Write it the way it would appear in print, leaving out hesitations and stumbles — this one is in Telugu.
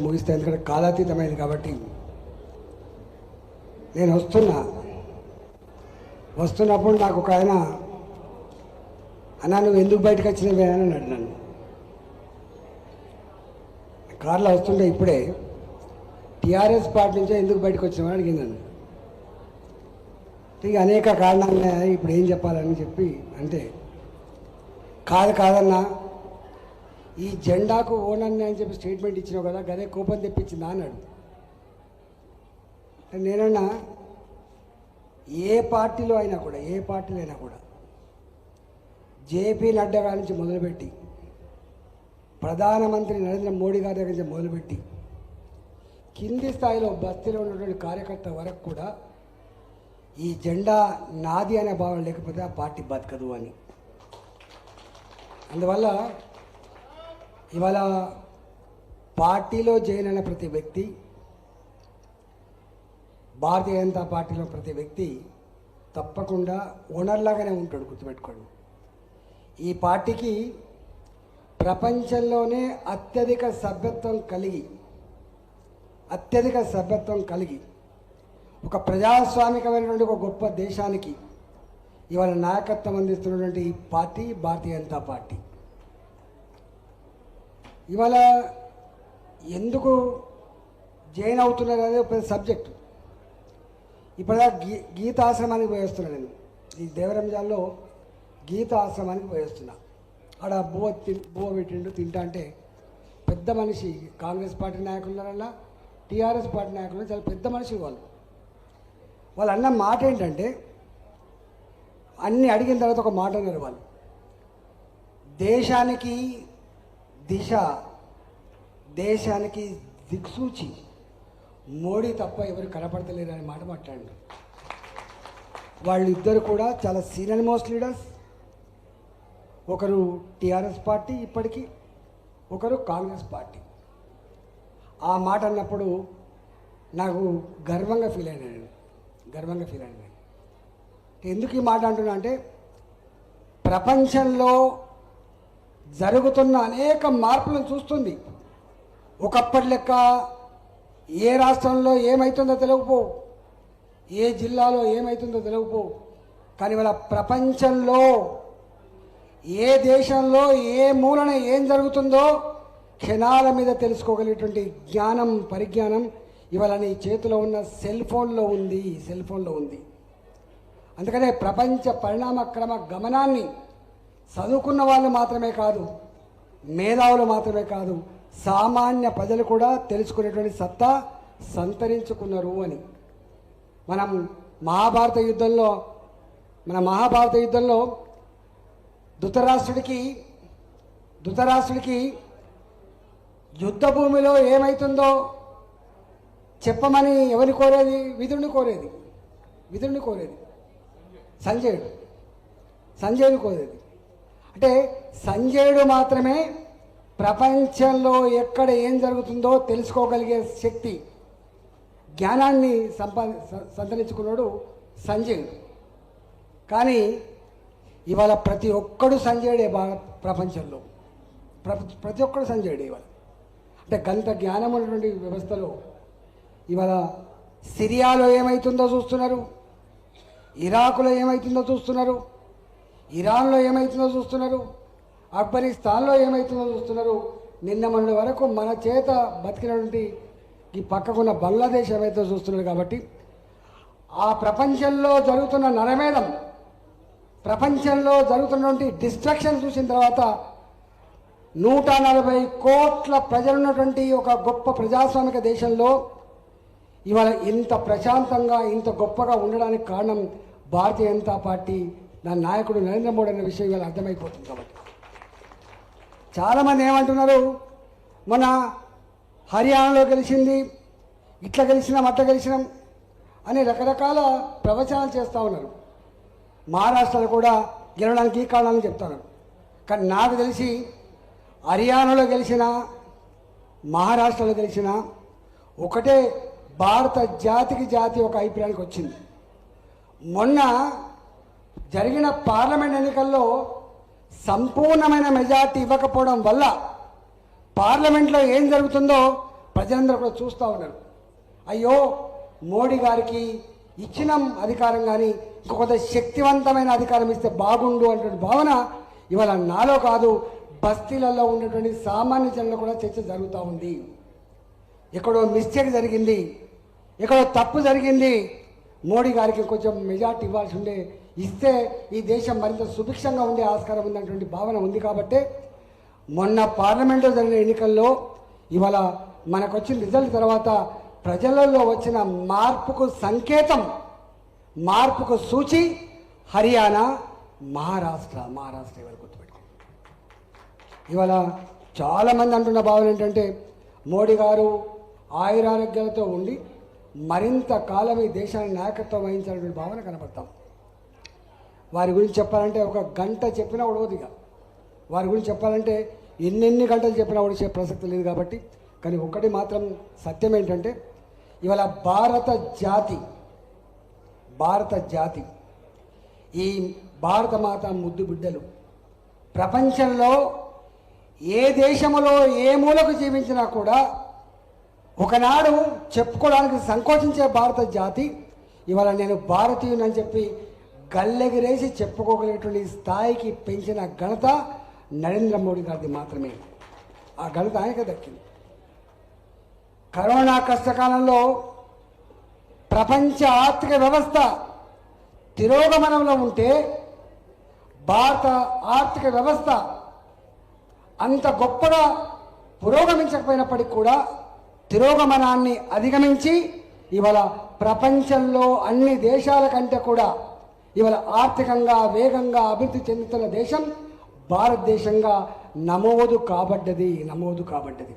ముగిస్తే ఎందుకంటే కాలాతీతమైంది కాబట్టి నేను వస్తున్నప్పుడు నాకు ఒక ఆయన అన్నా నువ్వు ఎందుకు బయటకు వచ్చినవే అని అన్నాడు నన్ను. కార్లో వస్తుంటే ఇప్పుడే టీఆర్ఎస్ పార్టీ నుంచే ఎందుకు బయటకు వచ్చినావని అడిగింది నన్ను. ఇక అనేక కారణాలు ఇప్పుడు ఏం చెప్పాలని చెప్పి అంటే కాదన్నా ఈ జెండాకు ఓనర్ని అని చెప్పి స్టేట్మెంట్ ఇచ్చినావు కదా, గదే కోపం తెప్పించిందా అన్నాడు. నేనన్నా ఏ పార్టీలో అయినా కూడా జేపీ నడ్డా గారి నుంచి మొదలుపెట్టి ప్రధానమంత్రి నరేంద్ర మోడీ గారి దగ్గర నుంచి మొదలుపెట్టి కింది స్థాయిలో బస్తీలో ఉన్నటువంటి కార్యకర్త వరకు కూడా ఈ జెండా నాది అనే భావన లేకపోతే ఆ పార్టీ బతకదు అని. అందువల్ల ఇవాళ పార్టీలో జాయిన్ అయిన ప్రతి వ్యక్తి, భారతీయ జనతా పార్టీలో ప్రతి వ్యక్తి తప్పకుండా ఓనర్లాగానే ఉంటాడు. గుర్తుపెట్టుకోండి, ఈ పార్టీకి ప్రపంచంలోనే అత్యధిక సభ్యత్వం కలిగి ఒక ప్రజాస్వామికమైనటువంటి ఒక గొప్ప దేశానికి ఇవాళ నాయకత్వం అందిస్తున్నటువంటి ఈ పార్టీ భారతీయ జనతా పార్టీ. ఇవాళ ఎందుకు జాయిన్ అవుతున్నారు అనేది ఒక సబ్జెక్టు. ఇప్పుడు గీత ఆశ్రమానికి పోయేస్తున్నాను నేను. ఈ దేవరంజాల్లో గీత ఆశ్రమానికి పోయేస్తున్నా. ఆడ బువ్వ పెట్టిండు తింటా అంటే పెద్ద మనిషి, కాంగ్రెస్ పార్టీ నాయకులన్నా టీఆర్ఎస్ పార్టీ నాయకులు చాలా పెద్ద మనిషి వాళ్ళు అన్న మాట ఏంటంటే, అన్నీ అడిగిన తర్వాత ఒక మాట అన్నారు వాళ్ళు, దేశానికి దిశ, దేశానికి దిక్సూచి మోడీ తప్ప ఎవరు కనపడతలేరు అనే మాట మాట్లాడారు. వాళ్ళిద్దరు కూడా చాలా సీనియర్ మోస్ట్ లీడర్స్. ఒకరు టీఆర్ఎస్ పార్టీ ఇప్పటికీ, ఒకరు కాంగ్రెస్ పార్టీ. ఆ మాట అన్నప్పుడు నాకు గర్వంగా ఫీల్ అయినాను. ఎందుకు ఈ మాట అంటున్నా అంటే, ప్రపంచంలో జరుగుతున్న అనేక మార్పులను చూస్తుంది. ఒకప్పటి లెక్క ఏ రాష్ట్రంలో ఏమవుతుందో తెలియకపోవు, ఏ జిల్లాలో ఏమవుతుందో తెలియకపోవు. కానీ ఇవాళ ప్రపంచంలో ఏ దేశంలో ఏ మూలన ఏం జరుగుతుందో క్షణాల మీద తెలుసుకోగలిగేటువంటి పరిజ్ఞానం ఇవాళ నీ చేతిలో ఉన్న సెల్ ఫోన్లో ఉంది. అందుకనే ప్రపంచ పరిణామక్రమ గమనాన్ని చదువుకున్న వాళ్ళు మాత్రమే కాదు, మేధావులు మాత్రమే కాదు, సామాన్య ప్రజలు కూడా తెలుసుకునేటువంటి సత్తా సంతరించుకున్నారు అని. మన మహాభారత యుద్ధంలో ధృతరాష్ట్రుడికి యుద్ధ భూమిలో ఏమవుతుందో చెప్పమని ఎవరిని కోరేది? విదురుని కోరేది. సంజయుడు కోరేది. అంటే సంజయుడు మాత్రమే ప్రపంచంలో ఎక్కడ ఏం జరుగుతుందో తెలుసుకోగలిగే శక్తి, జ్ఞానాన్ని సంతరించుకున్నాడు సంజయుడు. కానీ ఇవాళ ప్రతి ఒక్కడు సంజయుడే. ప్రపంచంలో ప్రతి ఒక్కడు సంజయుడే ఇవాళ. అంటే గంత జ్ఞానం ఉన్నటువంటి వ్యవస్థలో ఇవాళ సిరియాలో ఏమవుతుందో చూస్తున్నారు, ఇరాకులో ఏమవుతుందో చూస్తున్నారు, ఇరాన్లో ఏమవుతుందో చూస్తున్నారు, ఆఫ్ఘనిస్తాన్లో ఏమవుతుందో చూస్తున్నారు. నిన్న మొన్నటి వరకు మన చేత బతికినటువంటి ఈ పక్కకున్న బంగ్లాదేశ్ ఏమైతే చూస్తున్నారు. కాబట్టి ఆ ప్రపంచంలో జరుగుతున్న నరమేధం, ప్రపంచంలో జరుగుతున్నటువంటి డిస్ట్రక్షన్ చూసిన తర్వాత 140 కోట్ల ప్రజలున్నటువంటి ఒక గొప్ప ప్రజాస్వామిక దేశంలో ఇవాళ ఇంత ప్రశాంతంగా ఇంత గొప్పగా ఉండడానికి కారణం భారతీయ జనతా పార్టీ, దాని నాయకుడు నరేంద్ర మోడీ అనే విషయం ఇవాళ అర్థమైపోతుంది. కాబట్టి చాలామంది ఏమంటున్నారు, మన హర్యానాలో గెలిచింది, ఇట్లా గెలిచినాం అట్లా గెలిచినాం అని రకరకాల ప్రవచనాలు చేస్తూ ఉన్నారు. మహారాష్ట్రలో కూడా గెలవడానికి ఈ కారణాలను చెప్తున్నారు. కానీ నాకు తెలిసి హర్యానాలో గెలిచిన, మహారాష్ట్రలో గెలిచిన ఒకటే భారత జాతి ఒక అభిప్రాయానికి వచ్చింది. మొన్న జరిగిన పార్లమెంట్ ఎన్నికల్లో సంపూర్ణమైన మెజార్టీ ఇవ్వకపోవడం వల్ల పార్లమెంట్లో ఏం జరుగుతుందో ప్రజలందరూ కూడా చూస్తూ ఉన్నారు. అయ్యో మోడీ గారికి ఇచ్చిన అధికారం కానీ ఇంకొక శక్తివంతమైన అధికారం ఇస్తే బాగుండు అనేటువంటి భావన ఇవాళ నాలో కాదు, బస్తీలలో ఉన్నటువంటి సామాన్య జనంలో కూడా చర్చ జరుగుతూ ఉంది. ఎక్కడో మిస్టేక్ జరిగింది, ఎక్కడో తప్పు జరిగింది, మోడీ గారికి కొంచెం మెజార్టీ ఇవ్వాల్సి ఉండే, ఇస్తే ఈ దేశం మరింత సుభిక్షంగా ఉండే ఆస్కారం ఉన్నటువంటి భావన ఉంది. కాబట్టి మొన్న పార్లమెంట్లో జరిగిన ఎన్నికల్లో ఇవాళ మనకు వచ్చిన రిజల్ట్ తర్వాత ప్రజలలో వచ్చిన మార్పుకు సంకేతం, మార్పుకు సూచి హర్యానా, మహారాష్ట్ర ఇవాళ గుర్తుపెట్టుకోండి. ఇవాళ చాలామంది అంటున్న భావన ఏంటంటే మోడీ గారు ఆయురారోగ్యాలతో ఉండి మరింత కాలం ఈ దేశాన్ని నాయకత్వం వహించాలనే భావన కనపడతాం. వారి గురించి చెప్పాలంటే ఒక గంట చెప్పినా ఉడవదిగా, వారి గురించి చెప్పాలంటే ఎన్నెన్ని గంటలు చెప్పినా ఉడిచే ప్రసక్తి లేదు. కాబట్టి కానీ ఒకటి మాత్రం సత్యం ఏంటంటే ఇవాళ భారత జాతి ఈ భారత మాత ముద్దు బిడ్డలు ప్రపంచంలో ఏ దేశంలో ఏ మూలకు జీవించినా కూడా ఒకనాడు చెప్పుకోవడానికి సంకోచించే భారత జాతి ఇవాళ నేను భారతీయునని చెప్పి గల్లెగిరేసి చెప్పుకోగలిగేటువంటి స్థాయికి పెంచిన ఘనత నరేంద్ర మోడీ గారిది మాత్రమే. ఆ ఘనత ఆయనకే దక్కింది. కరోనా కష్టకాలంలో ప్రపంచ ఆర్థిక వ్యవస్థ తిరోగమనంలో ఉంటే భారత ఆర్థిక వ్యవస్థ అంత గొప్పగా పురోగమించకపోయినప్పటికీ కూడా తిరోగమనాన్ని అధిగమించి ఇవాళ ప్రపంచంలో అన్ని దేశాల కంటే కూడా ఇవాళ ఆర్థికంగా వేగంగా అభివృద్ధి చెందుతున్న దేశం భారతదేశంగా నమోదు కాబడ్డది.